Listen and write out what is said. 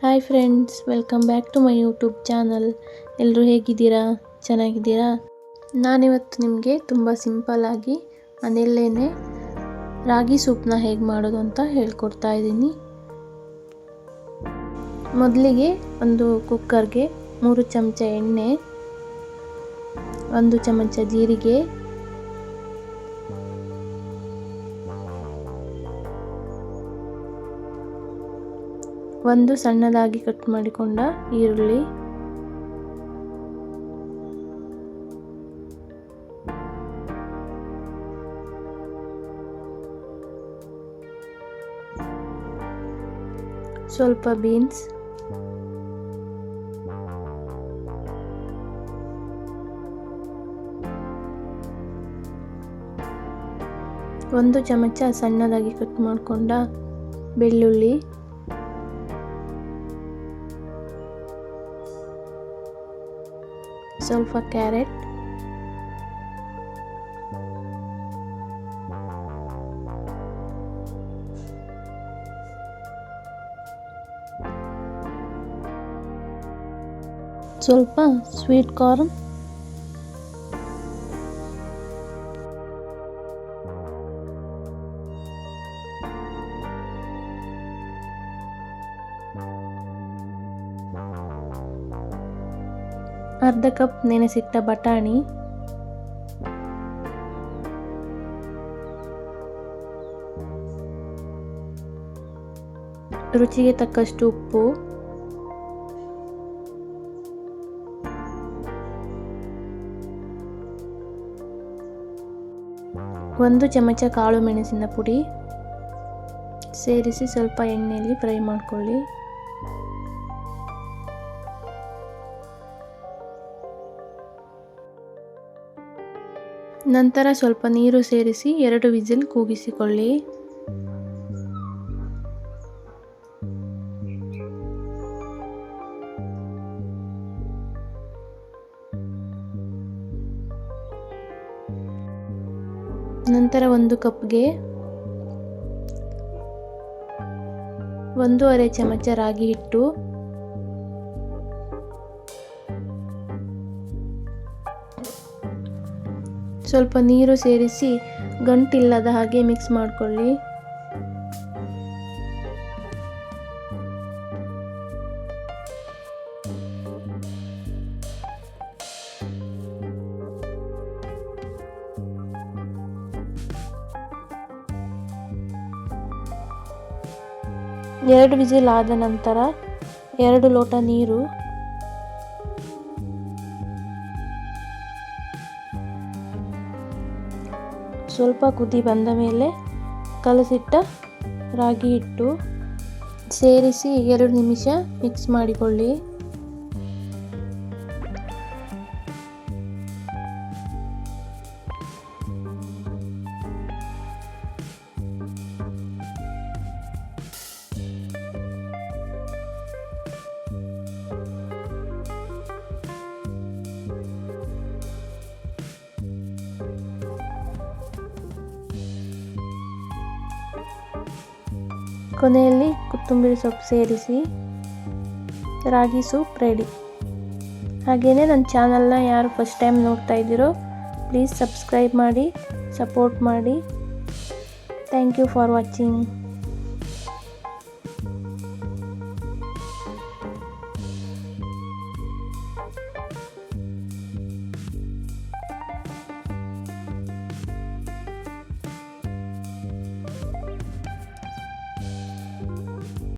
Hi friends, welcome back to my YouTube channel. ಎಲ್ಲರೂ ಹೇಗಿದ್ದೀರಾ? ಚೆನ್ನಾಗಿದ್ದೀರಾ? ನಾನಿವತ್ತು ನಿಮಗೆ ತುಂಬ ಸಿಂಪಲ್ಲಾಗಿ ಮನೆಯಲ್ಲೇ ರಾಗಿ ಸೂಪ್ನ ಹೇಗೆ ಮಾಡೋದು ಅಂತ ಹೇಳ್ಕೊಡ್ತಾ ಇದ್ದೀನಿ. ಮೊದಲಿಗೆ ಒಂದು ಕುಕ್ಕರ್ಗೆ 3 ಚಮಚ ಎಣ್ಣೆ, 1 ಚಮಚ ಜೀರಿಗೆ, ಒಂದು ಸಣ್ಣದಾಗಿ ಕಟ್ ಮಾಡಿಕೊಂಡ ಈರುಳ್ಳಿ, ಸ್ವಲ್ಪ ಬೀನ್ಸ್, ಒಂದು ಚಮಚ ಸಣ್ಣದಾಗಿ ಕಟ್ ಮಾಡಿಕೊಂಡ ಬೆಳ್ಳುಳ್ಳಿ, ಸ್ವಲ್ಪ ಕ್ಯಾರೆಟ್, ಸ್ವಲ್ಪ ಸ್ವೀಟ್ ಕಾರ್ನ್, ಅರ್ಧ ಕಪ್ ನೆನೆಸಿಟ್ಟ ಬಟಾಣಿ, ರುಚಿಗೆ ತಕ್ಕಷ್ಟು ಉಪ್ಪು, ಒಂದು ಚಮಚ ಕಾಳು ಮೆಣಸಿನ ಪುಡಿ ಸೇರಿಸಿ ಸ್ವಲ್ಪ ಎಣ್ಣೆಯಲ್ಲಿ ಫ್ರೈ ಮಾಡಿಕೊಳ್ಳಿ. ನಂತರ ಸ್ವಲ್ಪ ನೀರು ಸೇರಿಸಿ 2 ವಿಸಿಲ್ ಕೂಗಿಸಿಕೊಳ್ಳಿ. ನಂತರ 1 ಕಪ್ಗೆ 1.5 ಚಮಚ ರಾಗಿ ಹಿಟ್ಟು, ಸ್ವಲ್ಪ ನೀರು ಸೇರಿಸಿ ಗಂಟಿಲ್ಲದ ಹಾಗೆ ಮಿಕ್ಸ್ ಮಾಡಿಕೊಳ್ಳಿ. ಎರಡು ವಿಸಿಲ್ ಆದ ನಂತರ 2 ಲೋಟ ನೀರು, ಸ್ವಲ್ಪ ಕುದಿ ಬಂದ ಮೇಲೆ ಕಲಸಿಟ್ಟ ರಾಗಿ ಹಿಟ್ಟು ಸೇರಿಸಿ 2 ನಿಮಿಷ ಮಿಕ್ಸ್ ಮಾಡಿಕೊಳ್ಳಿ. ಕೊನೆಯಲ್ಲಿ ಕೊತ್ತಂಬರಿ ಸೊಪ್ಪು ಸೇರಿಸಿ ರಾಗಿ ಸೂಪ್ ರೆಡಿ. ಹಾಗೆಯೇ ನನ್ನ ಚಾನಲ್ನ ಯಾರು ಫಸ್ಟ್ ಟೈಮ್ ನೋಡ್ತಾ ಇದ್ದೀರೋ ಪ್ಲೀಸ್ ಸಬ್ಸ್ಕ್ರೈಬ್ ಮಾಡಿ, ಸಪೋರ್ಟ್ ಮಾಡಿ. Thank you for watching.